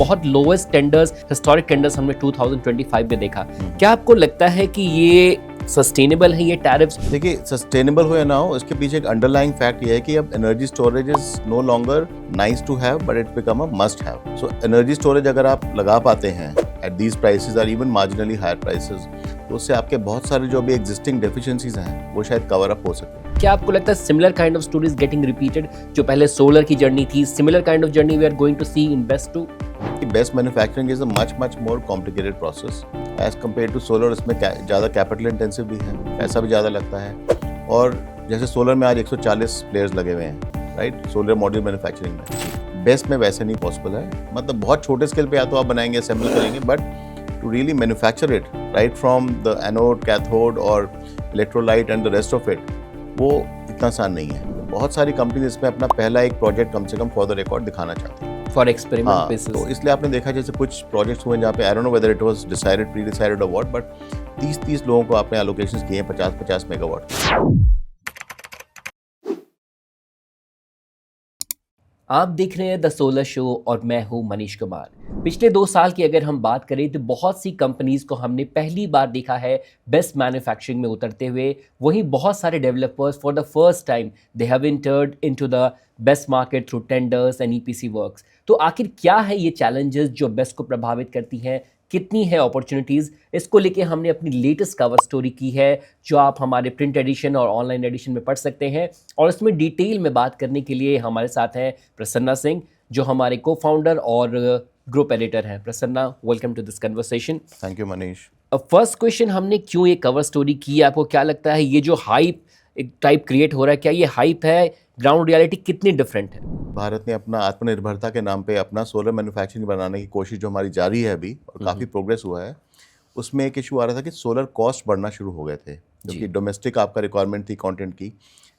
बहुत lowest tenders, historic tenders हमने 2025 में देखा। क्या आपको लगता है कि ये सस्टेनेबल है ये टैरिफ्स? देखिए, सस्टेनेबल हो या ना हो, इसके पीछे एक अंडरलाइंग फैक्ट ये है कि अब energy storage is no longer nice to have but it become a must have. So energy storage अगर आप लगा पाते हैं एट दीज प्राइसेस और इवन मार्जिनली हायर प्राइसेस, तो उससे आपके बहुत सारे जो अभी एग्जिस्टिंग डेफिशिएंसीज हैं वो शायद कवर अप हो सकते हैं। क्या आपको लगता है similar kind of stories getting repeated? जो पहले सोलर की जर्नी थी, similar kind of journey we are going to see in BESS too? BESS manufacturing is a much more complicated process as compare to solar. इसमें ज़्यादा capital intensive भी है, पैसा भी ज़्यादा लगता है। और जैसे सोलर में आज 140 प्लेयर्स लगे हुए हैं, राइट, सोलर मॉड्यूल मैन्युफैक्चरिंग में। बेस्ट में वैसे नहीं पॉसिबल है, मतलब बहुत छोटे स्केल पे या तो आप बनाएंगे, असेंबल करेंगे, but to really manufacture it right from the anode, cathode और electrolyte and the rest of it, वो इतना आसान नहीं है। बहुत सारी कंपनीज इसमें अपना पहला एक प्रोजेक्ट कम से कम फॉर द रिकॉर्ड दिखाना चाहती है, फॉर एक्सपेरिमेंट बेसिस। तो इसलिए आपने देखा जैसे कुछ प्रोजेक्ट्स हुए जहाँ पे I don't know whether it was decided, pre decided और व्हाट, बट 30 लोगों को आपने एलोकेशंस किए हैं 50 मेगावाट। आप देख रहे हैं द सोलर शो और मैं हूं मनीष कुमार। पिछले 2 साल की अगर हम बात करें तो बहुत सी कंपनीज को हमने पहली बार देखा है बेस्ट मैन्युफैक्चरिंग में उतरते हुए। वहीं बहुत सारे developers for the first time they have entered into the best market through tenders and EPC works. तो आखिर क्या है ये चैलेंजेस जो बेस्ट को प्रभावित करती हैं, कितनी है अपॉर्चुनिटीज़, इसको लेके हमने अपनी लेटेस्ट कवर स्टोरी की है जो आप हमारे प्रिंट एडिशन और ऑनलाइन एडिशन में पढ़ सकते हैं। और इसमें डिटेल में बात करने के लिए हमारे साथ हैं प्रसन्ना सिंह, जो हमारे को फाउंडर और ग्रुप एडिटर हैं। Prasanna, welcome to this conversation. Thank you Manish. First question, हमने क्यों ये कवर स्टोरी की? आपको क्या लगता है ये जो हाइप एक टाइप क्रिएट हो रहा है, क्या ये हाइप है? ग्राउंड रियलिटी कितनी डिफरेंट है? भारत ने अपना आत्मनिर्भरता के नाम पे अपना सोलर मैन्युफैक्चरिंग बनाने की कोशिश जो हमारी जारी है अभी, और काफ़ी प्रोग्रेस हुआ है, उसमें एक इशू आ रहा था कि सोलर कॉस्ट बढ़ना शुरू हो गए थे, क्योंकि डोमेस्टिक आपका रिक्वायरमेंट थी कंटेंट की,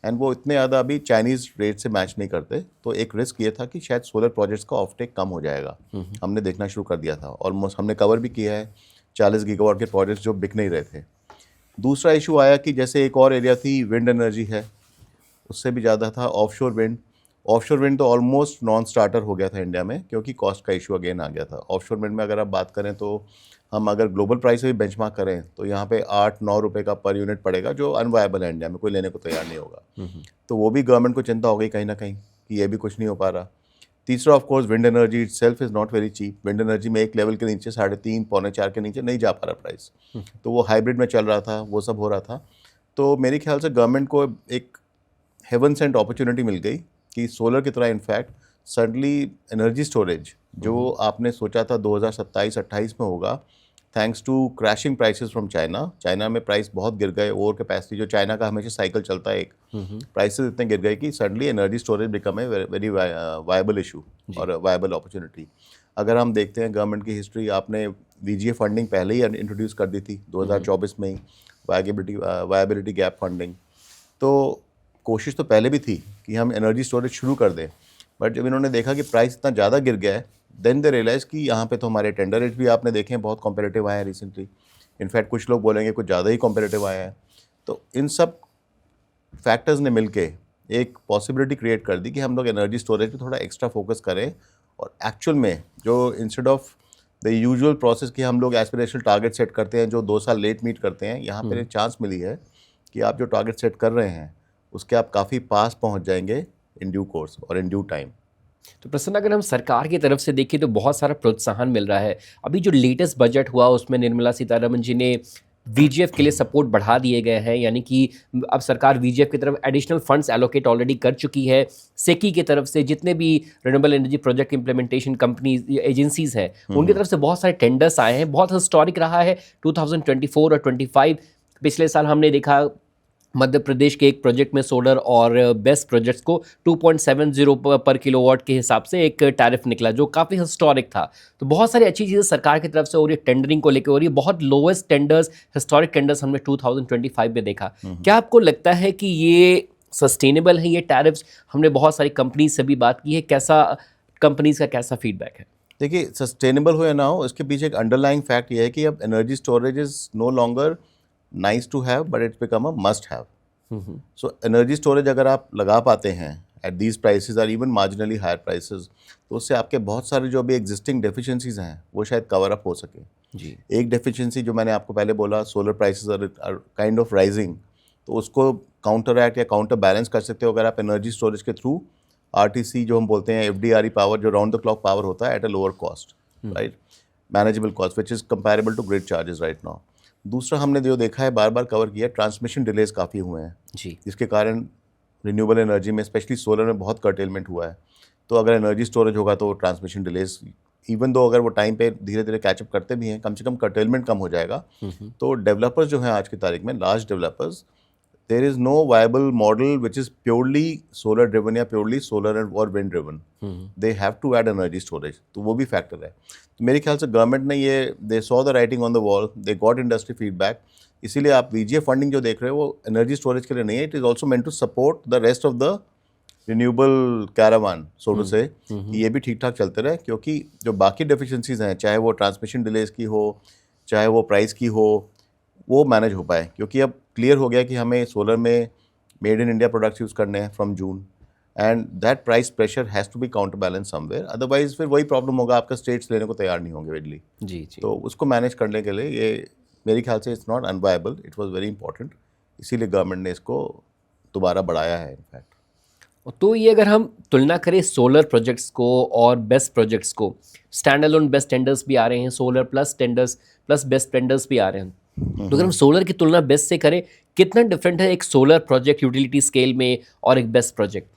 एंड वो इतने ज़्यादा अभी चाइनीज़ रेट से मैच नहीं करते। तो एक रिस्क ये था कि शायद सोलर प्रोजेक्ट्स का ऑफटेक कम हो जाएगा। हमने देखना शुरू कर दिया था, ऑलमोस्ट हमने कवर भी किया है 40 गीगावाट के प्रोजेक्ट्स जो बिक नहीं रहे थे। दूसरा इशू आया कि जैसे एक और एरिया थी, विंड एनर्जी है, उससे भी ज़्यादा था ऑफशोर विंड। ऑफशोर विंड तो ऑलमोस्ट नॉन स्टार्टर हो गया था इंडिया में, क्योंकि कॉस्ट का इशू अगेन आ गया था। ऑफशोर विंड में अगर आप बात करें तो हम अगर ग्लोबल प्राइस से भी बेंचमार्क करें तो यहाँ पे 8-9 रुपये का पर यूनिट पड़ेगा, जो अनवायबल है, इंडिया में कोई लेने को तैयार नहीं होगा। तो वो भी गवर्नमेंट को चिंता हो गई कहीं ना कहीं कि ये भी कुछ नहीं हो पा रहा। तीसरा of course wind energy itself is not very cheap. Wind energy में एक लेवल के नीचे 3.5 पौने 4 के नीचे नहीं जा पा रहा प्राइस। तो वो हाइब्रिड में चल रहा था, वो सब हो रहा था। तो मेरे ख्याल से गवर्नमेंट को एक हेवन सेंट अपॉर्चुनिटी मिल गई कि सोलर की तरह इनफैक्ट सडनली एनर्जी स्टोरेज जो आपने सोचा था 2027-28 में होगा, thanks to crashing prices from China में प्राइस बहुत गिर गए। ओवर कैपेसिटी जो चाइना का हमेशा साइकिल चलता है, एक प्राइसेस इतने गिर गए कि suddenly energy storage become a very viable issue और वायबल अपॉर्चुनिटी। अगर हम देखते हैं गवर्नमेंट की हिस्ट्री, आपने वीजीए फंडिंग पहले ही इंट्रोड्यूस कर दी थी 2024 में ही, वायबिलिटी गैप फंडिंग। तो कोशिश तो पहले भी थी कि हम एनर्जी स्टोरेज शुरू कर दें, बट जब इन्होंने देखा कि प्राइस इतना ज़्यादा गिर गया है, देन दे रियलाइज़ कि यहाँ पे तो हमारे टेंडर रेट भी आपने देखे हैं बहुत कॉम्पिटिटिव आए हैं रिसेंटली। इनफैक्ट कुछ लोग बोलेंगे कुछ ज़्यादा ही कॉम्पिटिटिव आए हैं। तो इन सब फैक्टर्स ने मिलके एक पॉसिबिलिटी क्रिएट कर दी कि हम लोग एनर्जी स्टोरेज पे थोड़ा एक्स्ट्रा फोकस करें, और एक्चुअल में जो instead of the usual process कि हम लोग एस्पिरेशनल टारगेट सेट करते हैं जो 2 साल लेट मीट करते हैं, यहाँ पर एक चांस मिली है कि आप जो टारगेट सेट कर रहे हैं उसके आप काफ़ी पास पहुंच जाएंगे इन ड्यू कोर्स और इन ड्यू टाइम। तो प्रसन्न, अगर हम सरकार की तरफ से देखें तो बहुत सारा प्रोत्साहन मिल रहा है। अभी जो लेटेस्ट बजट हुआ उसमें निर्मला सीतारमण जी ने वीजीएफ के लिए सपोर्ट बढ़ा दिए गए हैं, यानी कि अब सरकार वीजीएफ की तरफ एडिशनल फंड्स एलोकेट ऑलरेडी कर चुकी है। सेकी की तरफ से जितने भी renewable energy project implementation companies agencies हैं उनकी तरफ से बहुत सारे टेंडर्स आए हैं। बहुत हिस्टोरिक रहा है 2024 और 25। पिछले साल हमने देखा मध्य प्रदेश के एक प्रोजेक्ट में सोलर और बेस्ट प्रोजेक्ट्स को 2.70 पर किलोवाट के हिसाब से एक टैरिफ निकला, जो काफ़ी हिस्टोरिक था। तो बहुत सारी अच्छी चीज़ें सरकार की तरफ से हो रही है, टेंडरिंग को लेकर हो रही है। बहुत लोएस्ट टेंडर्स, हिस्टोरिक टेंडर्स हमने 2025 में देखा। क्या आपको लगता है कि ये सस्टेनेबल है ये टैरिफ्स? हमने बहुत सारी कंपनीज से भी बात की है, कैसा कंपनीज का कैसा फीडबैक है? देखिए, सस्टेनेबल हो या ना हो, इसके पीछे एक अंडरलाइंग फैक्ट ये है कि अब energy storage is no longer nice to have but it's become a must have. So energy storage अगर आप लगा पाते हैं at these prices are even marginally higher prices, तो उससे आपके बहुत सारे जो अभी एग्जिस्टिंग डेफिशिएंसीज हैं वो शायद कवर अप हो सके। जी। एक डेफिशिएंसी जो मैंने आपको पहले बोला, solar prices are kind of rising, तो उसको काउंटर एक्ट या काउंटर बैलेंस कर सकते हो अगर आप एनर्जी स्टोरेज के थ्रू आरटीसी जो हम बोलते हैं, एफडीआरई पावर, जो राउंड द क्लॉक पावर होता है at a lower cost, right, manageable cost which is comparable to grid charges right now. दूसरा हमने जो देखा है, बार बार कवर किया, ट्रांसमिशन डिलेज काफ़ी हुए हैं जी। जिसके कारण रिन्यूएबल एनर्जी में, स्पेशली सोलर में बहुत कर्टेलमेंट हुआ है। तो अगर एनर्जी स्टोरेज होगा तो ट्रांसमिशन डिलेज, इवन दो अगर वो टाइम पे धीरे धीरे कैचअप करते भी हैं, कम से कम कर्टेलमेंट कम हो जाएगा। तो डेवलपर्स जो हैं आज की तारीख में, large developers, there is no viable model which is purely solar driven या purely solar or wind driven. They have to add energy storage, तो वो भी फैक्टर है। तो मेरे ख्याल से गवर्नमेंट ने ये, they saw the writing on the wall, they got industry feedback, इसीलिए आप VGF फंडिंग जो देख रहे हो वो एनर्जी स्टोरेज के लिए नहीं है, it is also meant to support the rest of the renewable caravan, so to say, ये भी ठीक ठाक चलते रहे, क्योंकि जो बाकी डेफिशिएंसीज हैं, चाहे वो ट्रांसमिशन डिलेज की हो, चाहे वो प्राइस की हो, वो मैनेज हो पाए। क्योंकि अब क्लियर हो गया कि हमें सोलर में made in India products use करने हैं from June, and that price pressure has to be counterbalance somewhere, otherwise फिर वही प्रॉब्लम होगा, आपका स्टेट्स लेने को तैयार नहीं होंगे बिजली। जी। तो उसको मैनेज करने के लिए ये मेरे ख्याल से it's not unviable, it was very important, इसीलिए गवर्नमेंट ने इसको दोबारा बढ़ाया है इनफैक्ट। तो ये अगर हम तुलना करें सोलर प्रोजेक्ट्स को और बेस्ट प्रोजेक्ट्स को, स्टैंड अलोन बेस्ट टेंडर्स भी आ रहे हैं, solar plus tenders plus best tenders भी आ रहे हैं, तो अगर हम सोलर की तुलना बेस्ट से करें, कितना डिफरेंट है एक सोलर प्रोजेक्ट यूटिलिटी स्केल में और एक बेस्ट प्रोजेक्ट?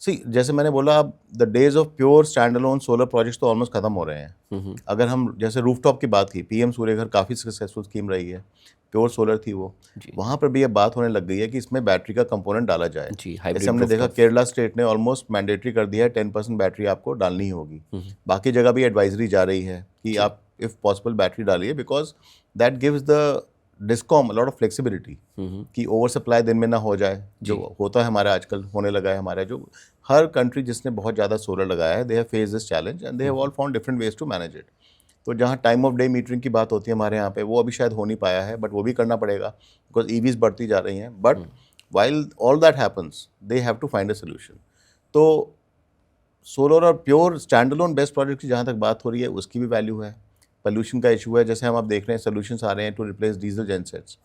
जैसे मैंने बोला, अब the days of pure stand alone solar projects तो ऑलमोस्ट खत्म हो रहे हैं। अगर हम जैसे रूफटॉप की बात की, पीएम सूर्यघर काफ़ी सक्सेसफुल स्कीम रही है, प्योर सोलर थी वो, वहाँ पर भी अब बात होने लग गई है कि इसमें बैटरी का कंपोनेंट डाला जाए। जैसे हमने देखा केरला स्टेट ने ऑलमोस्ट मैंडेटरी कर दिया है, 10% बैटरी आपको डालनी ही होगी। बाकी जगह भी एडवाइजरी जा रही है कि आप इफ़ पॉसिबल बैटरी डालिए, because that gives the discom lot of flexibility कि ओवर सप्लाई दिन में ना हो जाए, जो होता है हमारा आजकल होने लगा है। हमारा जो हर कंट्री जिसने बहुत ज़्यादा सोलर लगाया है, they have face this challenge and they have all found different ways to manage it. तो जहाँ टाइम ऑफ डे मीटरिंग की बात होती है हमारे यहाँ पे, वो अभी शायद हो नहीं पाया है, बट वो भी करना पड़ेगा बिकॉज ईवीज बढ़ती जा रही हैं। But while all that happens, they have to find a solution. तो सोलर और pure standalone BESS project की जहाँ तक बात हो रही है, उसकी भी वैल्यू है। पोल्यूशन का इशू है, जैसे हम अब देख रहे हैं सोल्यूशंस आ रहे हैं टू रिप्लेस डीजल जेनसेट्स,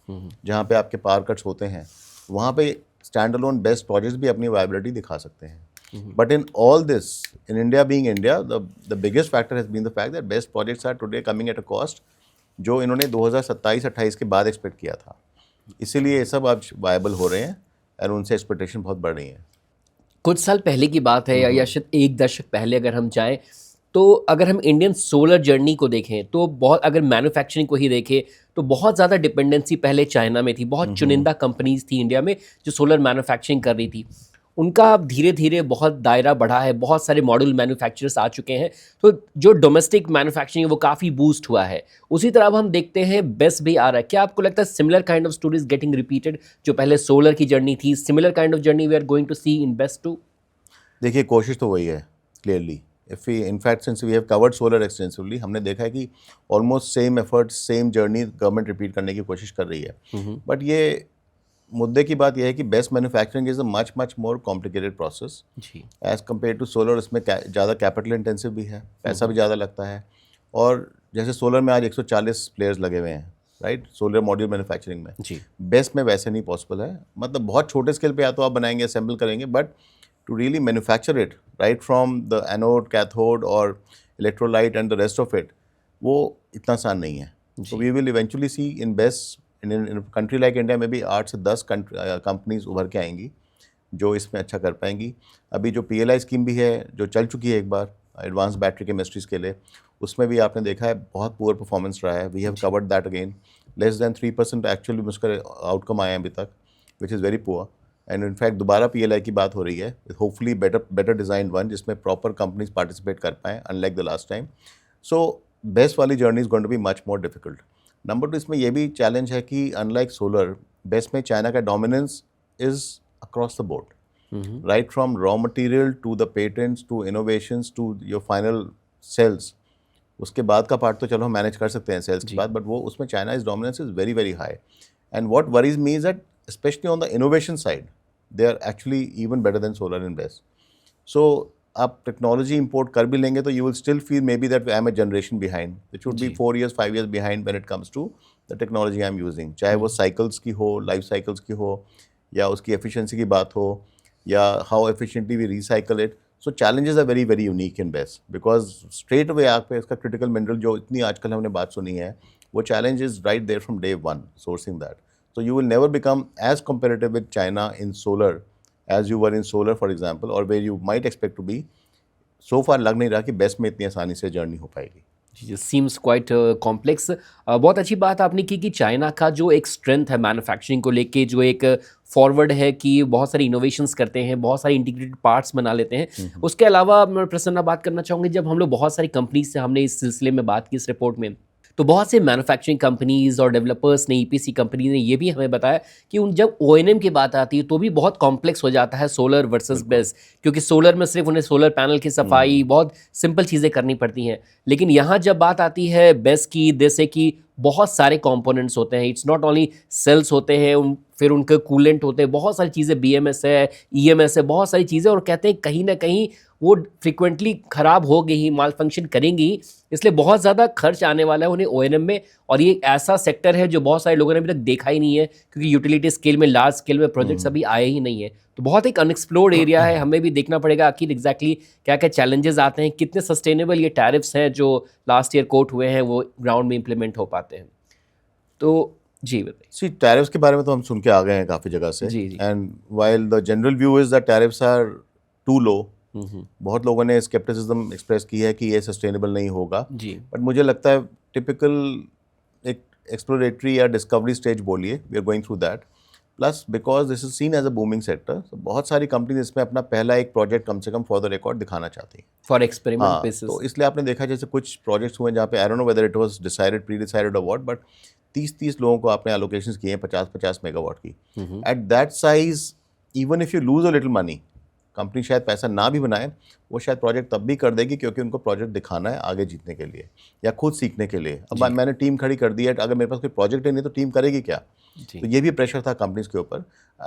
जहाँ पे आपके पावर कट्स होते हैं, वहाँ पे स्टैंड अलोन बेस्ट प्रोजेक्ट्स भी अपनी वायबिलिटी दिखा सकते हैं। But in all this, in India being India, the biggest factor has been the fact that BESS projects are today coming at a cost जो इन्होंने 2027-28 के बाद एक्सपेक्ट किया था। इसीलिए ये सब अब वायबल हो रहे हैं और उनसे एक्सपेक्टेशन बहुत बढ़ रही है। कुछ साल पहले की बात है या शायद एक दशक पहले अगर हम जाएं, तो अगर हम इंडियन सोलर जर्नी को देखें तो बहुत, अगर मैन्युफैक्चरिंग को ही देखें तो बहुत ज़्यादा डिपेंडेंसी पहले चाइना में थी। बहुत चुनिंदा कंपनीज थी इंडिया में जो सोलर मैन्युफैक्चरिंग कर रही थी। उनका अब धीरे धीरे बहुत दायरा बढ़ा है, बहुत सारे मॉड्यूल मैन्युफैक्चरर्स आ चुके हैं, तो जो डोमेस्टिक मैन्युफैक्चरिंग है वो काफ़ी बूस्ट हुआ है। उसी तरह अब हम देखते हैं बेस्ट भी आ रहा है। क्या आपको लगता है similar kind of stories getting repeated? जो पहले सोलर की जर्नी थी, similar kind of journey we are going to see in BESS too? देखिए, कोशिश तो वही है clearly. If we in fact since we have covered solar extensively, हमने देखा है कि almost same effort, same journey government repeat करने की कोशिश कर रही है। बट ये मुद्दे की बात यह है कि BESS manufacturing is a much more complicated process as compare to solar. इसमें ज़्यादा कैपिटल इंटेंसिव भी है, पैसा भी ज़्यादा लगता है। और जैसे सोलर में आज 140 प्लेयर्स लगे हुए हैं, राइट, सोलर मॉड्यूल मैन्युफैक्चरिंग में। बेस्ट में वैसे नहीं पॉसिबल है। मतलब बहुत छोटे स्केल पे या तो आप बनाएंगे, असेंबल करेंगे, but to really manufacture it right from the anode, cathode और electrolyte and the rest of it, वो इतना आसान नहीं है। So we will eventually see in best in a country like India में भी 8 से 10 कंपनीज उभर के आएंगी जो इसमें अच्छा कर पाएंगी। अभी जो PLI स्कीम भी है जो चल चुकी है एक बार एडवांस बैटरी केमिस्ट्रीज के लिए, उसमें भी आपने देखा है बहुत पुअर परफॉर्मेंस रहा है। We have covered that again, less than 3% actually उसका आउटकम आया अभी तक, which is very poor. And in fact दोबारा PLI की बात हो रही है, होपफुली बेटर डिज़ाइन वन जिसमें प्रॉपर कंपनीज पार्टिसिपेट कर पाएँ unlike the last time. So best वाली journey is going to be much more difficult. Number 2, इसमें यह भी चैलेंज है कि अनलाइक सोलर, बेस्ट में चाइना का dominance is across the board, right from raw material to the patents to innovations to your final sales. उसके बाद का पार्ट तो चलो हम मैनेज कर सकते हैं सेल्स के बाद, बट वो उसमें China is dominance is very very high. And what worries me is that specially on the innovation side, they are actually even better than solar in best. So आप technology import कर भी लेंगे तो you will still feel maybe that I am a generation behind. It should be 4 years 5 years behind when it comes to the technology I am using. चाहे वो cycles की हो, life cycles की हो, या उसकी एफिशिएंसी की बात हो, या how efficiently we recycle it. So challenges are very very unique in BESS because straight away आप पे इसका क्रिटिकल मिनरल जो इतनी आजकल हमने बात सुनी है, वो challenge is right there from day one sourcing that. So you will never become as competitive with China in solar as you were in solar, for example, or where you might expect to be. So far लग नहीं रहा कि best में इतनी आसानी से journey हो पाएगी. Seems quite complex. बहुत अच्छी बात आपने की कि चाइना का जो एक स्ट्रेंथ है मैन्युफैक्चरिंग को लेके, जो एक फॉरवर्ड है कि बहुत सारी इनोवेशंस करते हैं, बहुत सारी इंटीग्रेटेड पार्ट्स बना लेते हैं. उसके अलावा मैं प्रसन्ना बात करना चाहूँगी, जब हम लोग बहुत सारी कंपनीज से हमने इस सिलसिले में बात की इस रिपोर्ट में, तो बहुत से मैन्युफैक्चरिंग कंपनीज और डेवलपर्स ने, ईपीसी कंपनी ने ये भी हमें बताया कि उन जब ओएनएम की बात आती है तो भी बहुत कॉम्प्लेक्स हो जाता है सोलर वर्सेस बेस, क्योंकि सोलर में सिर्फ उन्हें सोलर पैनल की सफाई, बहुत सिंपल चीज़ें करनी पड़ती हैं. लेकिन यहाँ जब बात आती है बेस की, जैसे कि बहुत सारे कंपोनेंट्स होते हैं, इट्स नॉट ओनली सेल्स होते हैं, फिर उनके कूलेंट होते हैं, बहुत सारी चीज़ें, बीएमएस है, ईएमएस है, बहुत सारी चीज़ें, और कहते हैं कहीं ना कहीं वो फ्रिक्वेंटली ख़राब हो गई, माल फंक्शन करेंगी, इसलिए बहुत ज़्यादा खर्च आने वाला है उन्हें ओएनएम में. और ये एक ऐसा सेक्टर है जो बहुत सारे लोगों ने अभी तक देखा ही नहीं है, क्योंकि यूटिलिटी स्केल में, लार्ज स्केल में प्रोजेक्ट्स अभी आए ही नहीं है. तो बहुत एक अनएक्सप्लोर्ड एरिया है. हमें भी देखना पड़ेगा आखिर एग्जैक्टली क्या क्या चैलेंजेस आते हैं, कितने सस्टेनेबल ये टैरिफ्स हैं जो लास्ट ईयर कोट हुए हैं वो ग्राउंड में इंप्लीमेंट हो पाते हैं. तो जी बताइए. सी टैरिफ्स के बारे में तो हम सुन के आ गए हैं काफ़ी जगह से. जी, जी. And while the general view is that tariffs are too low. बहुत लोगों ने स्केप्टिसिज्म एक्सप्रेस की है कि ये सस्टेनेबल नहीं होगा. जी. बट मुझे लगता है टिपिकल एक एक्सप्लोरेटरी या डिस्कवरी स्टेज बोलिए, we are going through that. Plus because this is seen as a booming sector, तो बहुत सारी कंपनीज इसमें अपना पहला एक प्रोजेक्ट कम से कम फॉर द रिकॉर्ड दिखाना चाहती हैं, फॉर एक्सपेरिमेंट हाँ. बेसिस. तो इसलिए आपने देखा जैसे कुछ प्रोजेक्ट्स हुए जहाँ पे I don't know whether it was decided, pre decided और व्हाट, बट 30-30 लोगों को आपने एलोकेशंस किए हैं 50-50 मेगावाट की. At that size, even if you lose a little money, company शायद पैसा ना भी बनाए, वो शायद प्रोजेक्ट तब भी कर देगी क्योंकि उनको प्रोजेक्ट दिखाना है आगे जीतने के लिए या खुद सीखने के लिए. अब मैंने टीम खड़ी कर दी है, अगर मेरे पास कोई प्रोजेक्ट ही नहीं तो टीम करेगी क्या? तो ये भी प्रेशर था कंपनीज के ऊपर.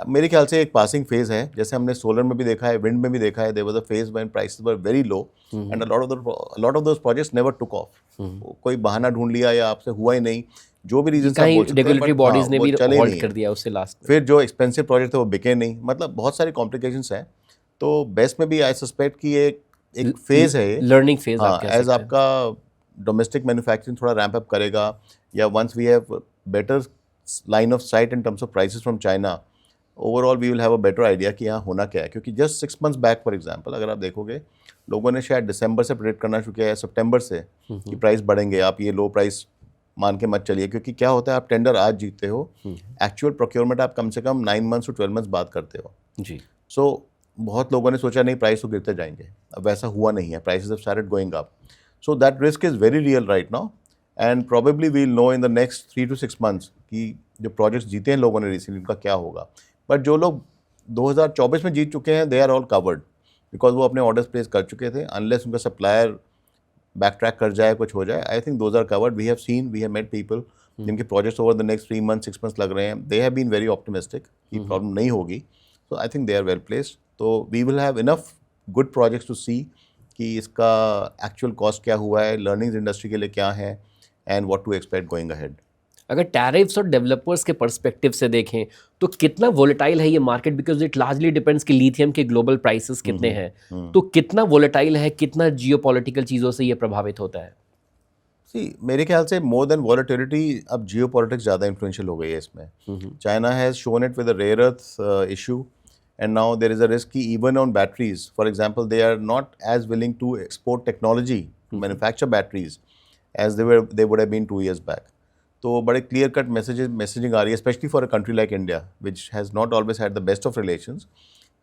मेरे ख्याल से एक पासिंग फेज है, जैसे हमने सोलर में भी देखा है, विंड में भी देखा है. There was a phase when prices were very low and a lot of those projects never took off. कोई बहाना ढूंढ लिया या आपसे हुआ ही नहीं, जो भी रीजन कहीं रेगुलेटरी बॉडीज ने भी होल्ड कर दिया उससे लास्ट में. फिर जो एक्सपेंसिव प्रोजेक्ट थे वो बिके नहीं. मतलब बहुत सारी कॉम्प्लिकेशंस हैं. तो बेस्ट में भी आई सस्पेक्ट कि एक फेज है, लर्निंग फेज. हाँ, एज आपका डोमेस्टिक मैन्युफैक्चरिंग थोड़ा रैंप अप करेगा, या once we have better line of sight in terms of prices from China, overall we will have a better idea कि यहाँ होना क्या है. क्योंकि just 6 months back for example अगर आप देखोगे, लोगों ने शायद दिसंबर से प्रेडिक्ट करना शुरू किया है, सितंबर से, कि प्राइस बढ़ेंगे, आप ये लो प्राइस मान के मत चलिए. क्योंकि क्या होता है, आप टेंडर आज जीतते हो, एक्चुअल प्रोक्योरमेंट आप कम से कम 9 months to 12 months बाद करते हो. जी. सो बहुत लोगों ने सोचा नहीं प्राइस तो गिरते जाएंगे, अब वैसा हुआ नहीं है, prices have started going up. So that risk is very real right now, and probably we will know in the next 3 to 6 months कि जो प्रोजेक्ट्स जीते हैं लोगों ने रिसेंटली, उनका क्या होगा. बट जो लोग 2024 में जीत चुके हैं, they are all covered, because वो अपने ऑर्डर्स प्लेस कर चुके थे. अनलेस उनका सप्लायर बैक ट्रैक कर जाए, कुछ हो जाए, I think those are covered. We have seen, we have met people जिनके projects over the next 3 months 6 months लग रहे हैं. They have been very optimistic कि प्रॉब्लम नहीं होगी. So I think they are well placed. तो we will have enough good projects to see कि इसका एक्चुअल कॉस्ट क्या हुआ है, लर्निंग्स इंडस्ट्री के लिए क्या है, and what to expect going ahead. अगर टैरिफ्स और डेवलपर्स के पर्सपेक्टिव से देखें तो कितना वोलेटाइल है ये market, because it largely depends कि लिथियम के ग्लोबल प्राइसेस कितने हैं. तो कितना वोलेटाइल है, कितना जियोपॉलिटिकल चीज़ों से ये प्रभावित होता है. सी मेरे ख्याल से मोर देन वॉलेटिलिटी, अब जियोपॉलिटिक्स ज़्यादा इन्फ्लुएंशियल हो गई है इसमें. China has shown it with the rare earth issue, and now there is a risk कि even on batteries, for example, they are not as willing to export technology to manufacture batteries as they would have been 2 years back. तो बड़े clear cut messaging आ रही है, especially for a country like India, which has not always had the best of relations,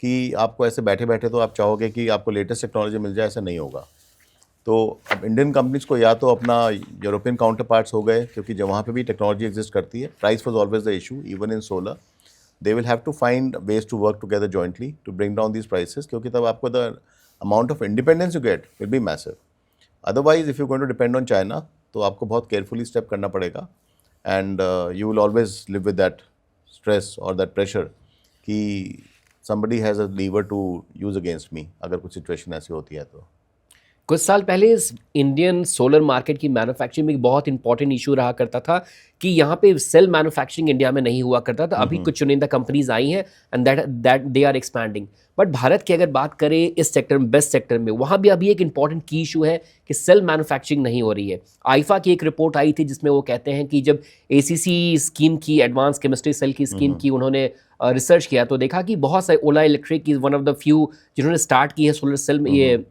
कि आपको ऐसे बैठे बैठे तो आप चाहोगे कि आपको लेटेस्ट टेक्नोलॉजी मिल जाए, ऐसा नहीं होगा. तो अब इंडियन कंपनीज को या तो अपना यूरोपियन काउंटर पार्ट्स हो गए, क्योंकि जब वहाँ पे भी टेक्नोलॉजी एग्जिस्ट करती है, price was always the issue even in solar. They will have to find ways to work together jointly to bring down these prices, क्योंकि तब आपको the amount of independence you get will be massive. Otherwise, if you're going to depend on China, तो आपको बहुत carefully step करना पड़ेगा, and you will always live with that stress or that pressure कि somebody has a lever to use against me अगर कुछ situation ऐसी होती है तो। कुछ साल पहले इस इंडियन सोलर मार्केट की मैन्युफैक्चरिंग में एक बहुत इंपॉर्टेंट इशू रहा करता था कि यहाँ पे सेल मैन्युफैक्चरिंग इंडिया में नहीं हुआ करता था। अभी कुछ चुनिंदा कंपनीज आई हैं and that they are expanding. But Bharat की अगर बात करें इस सेक्टर में, बेस्ट सेक्टर में, वहाँ भी अभी एक इंपॉर्टेंट की इशू है कि सेल मैन्युफैक्चरिंग नहीं हो रही है। आईफा की एक रिपोर्ट आई थी जिसमें वो कहते हैं कि जब एसीसी स्कीम की, एडवांस केमिस्ट्री सेल की स्कीम की, उन्होंने रिसर्च किया तो देखा कि बहुत सारे, Ola electric is one of the few जिन्होंने स्टार्ट की है सोलर सेल में, ये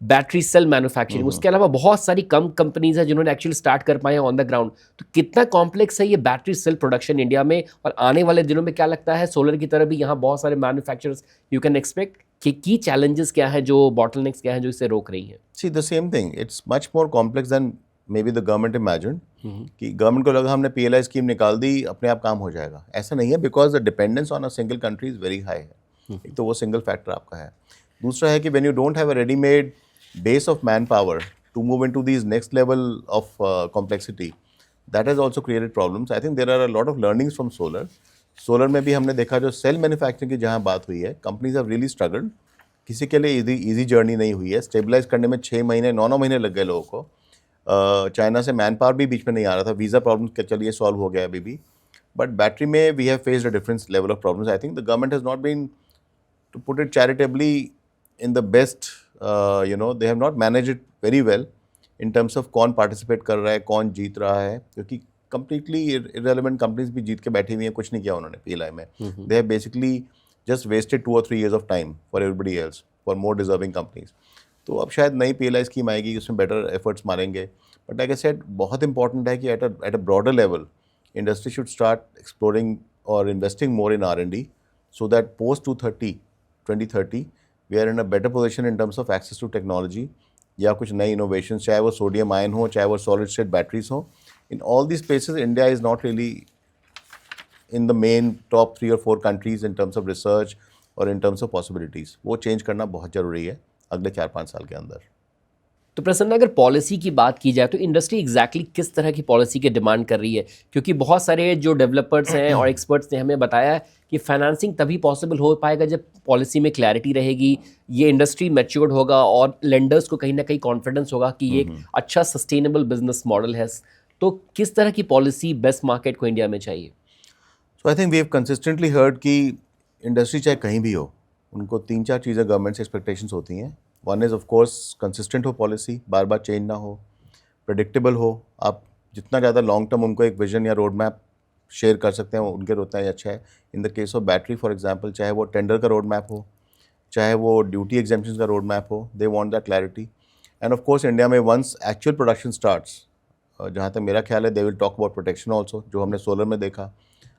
बैटरी सेल मैन्युफैक्चरिंग। उसके अलावा बहुत सारी कम कंपनीज हैं जिन्होंने एक्चुअली स्टार्ट कर पाए हैं ऑन द ग्राउंड। तो कितना कॉम्प्लेक्स है ये बैटरी सेल प्रोडक्शन इंडिया में, और आने वाले दिनों में क्या लगता है सोलर की तरह भी यहाँ बहुत सारे मैन्युफैक्चरर्स यू कैन एक्सपेक्ट कि की चैलेंजेस क्या है, जो बॉटलनेक्स क्या है जो इसे रोक रही हैं? See the same thing, it's much more complex than maybe the government imagined कि गवर्नमेंट को लगा हमने PLI स्कीम निकाल दी अपने आप काम हो जाएगा। ऐसा नहीं है, because the dependence on a single country is very high है। एक तो वो सिंगल फैक्टर आपका है। दूसरा है कि when you don't have a readymade base of manpower to move into these next level of complexity, that has also created problems. I think there are a lot of learnings from solar. Solar में भी हमने देखा जो cell manufacturing की जहाँ बात हुई है, कंपनीज हैव रियली स्ट्रगल्ड। किसी के लिए इजी जर्नी नहीं हुई है। स्टेबलाइज करने में 6 महीने 9 महीने लग गए लोगों को। चाइना से मैन पावर भी बीच में नहीं आ रहा था। वीज़ा प्रॉब्लम के चलिए सॉल्व हो गया अभी भी, बट बैटरी में we have faced a different level of problems. I think the government has not been, to put it charitably, in the best, they have not managed it very well in terms of कौन participate कर रहा है, कौन जीत रहा है, क्योंकि completely irrelevant companies भी जीत के बैठी हुई हैं, कुछ नहीं किया उन्होंने PLI में। They have basically just wasted 2 or 3 years of time for everybody else, for more deserving companies. तो अब शायद नई PLI स्कीम आएगी, उसमें better efforts मारेंगे। But like I said, बहुत important है कि at a broader level, industry should start exploring or investing more in R&D so that post 2030, we are in a better position in terms of access to technology या कुछ नई innovation, चाहे वो sodium ion हो, चाहे वो solid state batteries हो। In all these places India is not really in the main top 3 or 4 countries in terms of research और इन टर्म्स ऑफ पॉसिबिलिटीज़। वो चेंज करना बहुत ज़रूरी है अगले 4-5 साल के अंदर। तो प्रसन्न, अगर पॉलिसी की बात की जाए तो इंडस्ट्री एग्जैक्टली किस तरह की पॉलिसी की डिमांड कर रही है? क्योंकि बहुत सारे जो डेवलपर्स हैं और एक्सपर्ट्स ने हमें बताया कि फाइनेंसिंग तभी पॉसिबल हो पाएगा जब पॉलिसी में क्लैरिटी रहेगी, ये इंडस्ट्री मैच्योर्ड होगा और लेंडर्स को कहीं ना कहीं कॉन्फिडेंस होगा कि ये एक अच्छा सस्टेनेबल बिजनेस मॉडल है। तो किस तरह की पॉलिसी बेस्ट मार्केट को इंडिया में चाहिए? So I think we have consistently heard कि इंडस्ट्री चाहे कहीं भी हो, उनको 3-4 चीज़ें गवर्नमेंट से एक्सपेक्टेशंस होती हैं। One is of course consistent हो पॉलिसी, बार बार चेंज ना हो, प्रेडिक्टेबल हो। आप जितना ज़्यादा लॉन्ग टर्म उनको एक विजन या रोड मैप शेयर कर सकते हैं उनके उतना ही अच्छा है। In the case of battery for example, चाहे वो टेंडर का रोड मैप हो, चाहे वो ड्यूटी एग्जेम्पशंस का रोड मैप हो, they want that clarity. End of course India में वंस एक्चुअल प्रोडक्शन स्टार्ट्स, जहाँ तक मेरा ख्याल है, they will talk about protection also, जो हमने सोलर में देखा।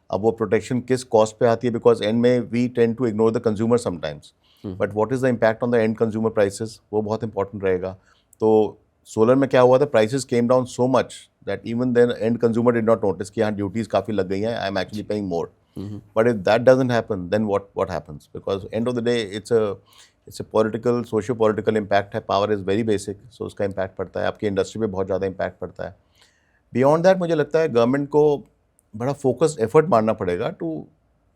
अब वो प्रोटेक्शन किस कॉस्ट पे आती है, बिकॉज एंड में we tend to ignore the consumer sometimes, but what is the impact on the end consumer prices, वो बहुत इंपॉर्टेंट रहेगा। तो सोलर में क्या हुआ था, prices came down so much that even then end consumer did not notice कि यहाँ ड्यूटीज़ काफ़ी लग गई हैं, I am actually paying more. But if that doesn't happen, then what happens, because end of the day it's a political, socio political impact है। Power is very basic, so उसका impact पड़ता है, आपकी industry पे बहुत ज़्यादा impact पड़ता है। बियॉन्ड दैट मुझे लगता है गवर्नमेंट को बड़ा फोकस्ड एफर्ट मारना पड़ेगा टू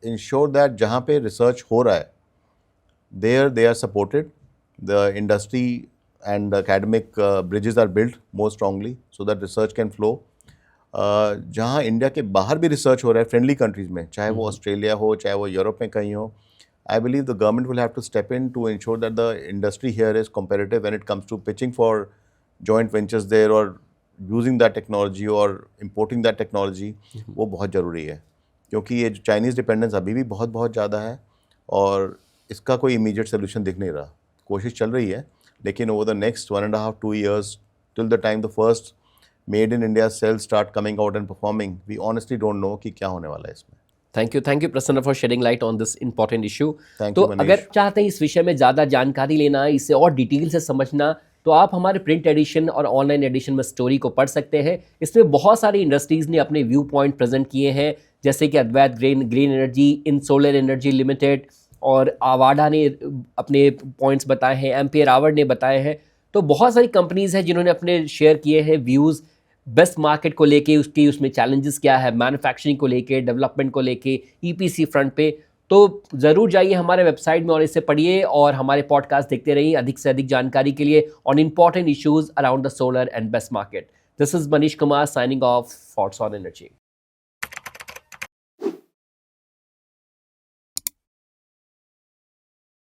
इंश्योर दैट जहाँ पे रिसर्च हो रहा है, there they are supported, the industry and the academic bridges are built more strongly so that research can flow. जहाँ इंडिया के बाहर भी रिसर्च हो रहा है फ्रेंडली कंट्रीज़ में, चाहे वो ऑस्ट्रेलिया हो, चाहे वो यूरोप में कहीं हो, I believe the government will have to step in to ensure that the industry here is competitive when it comes to pitching for joint ventures there or using that technology or importing that technology। वो बहुत ज़रूरी है, क्योंकि ये Chinese dependence अभी भी बहुत बहुत ज़्यादा है और इसका कोई इमीडिएट सोल्यूशन दिख नहीं रहा। कोशिश चल रही है, लेकिन over the next 1.5-2 years till the time the first made in India sales start coming out and performing, we honestly don't know कि क्या होने वाला है इसमें। Thank you Prasanna for shedding light on this important issue. Thank तो you, Manish. अगर चाहते हैं इस विषय में ज़्यादा जानकारी लेना, इसे और डिटेल से समझना, तो आप हमारे प्रिंट एडिशन और ऑनलाइन एडिशन में स्टोरी को पढ़ सकते हैं। इसमें बहुत सारी इंडस्ट्रीज़ ने अपने व्यू पॉइंट प्रेजेंट किए हैं, जैसे कि अद्वैत ग्रीन एनर्जी, इन सोलर एनर्जी लिमिटेड और आवाडा ने अपने पॉइंट्स बताए हैं, एम्पियर आवर ने बताए हैं। तो बहुत सारी कंपनीज़ हैं जिन्होंने अपने शेयर किए हैं व्यूज़ बेस्ट मार्केट को लेके, उसमें चैलेंजेस क्या है, मैन्युफैक्चरिंग को लेके, डेवलपमेंट को लेके, ईपीसी फ्रंट पे। तो ज़रूर जाइए हमारे वेबसाइट में और इसे पढ़िए और हमारे पॉडकास्ट देखते रहिए अधिक से अधिक जानकारी के लिए on important issues around the solar and best market. This is Manish Kumar signing off for Son Energy.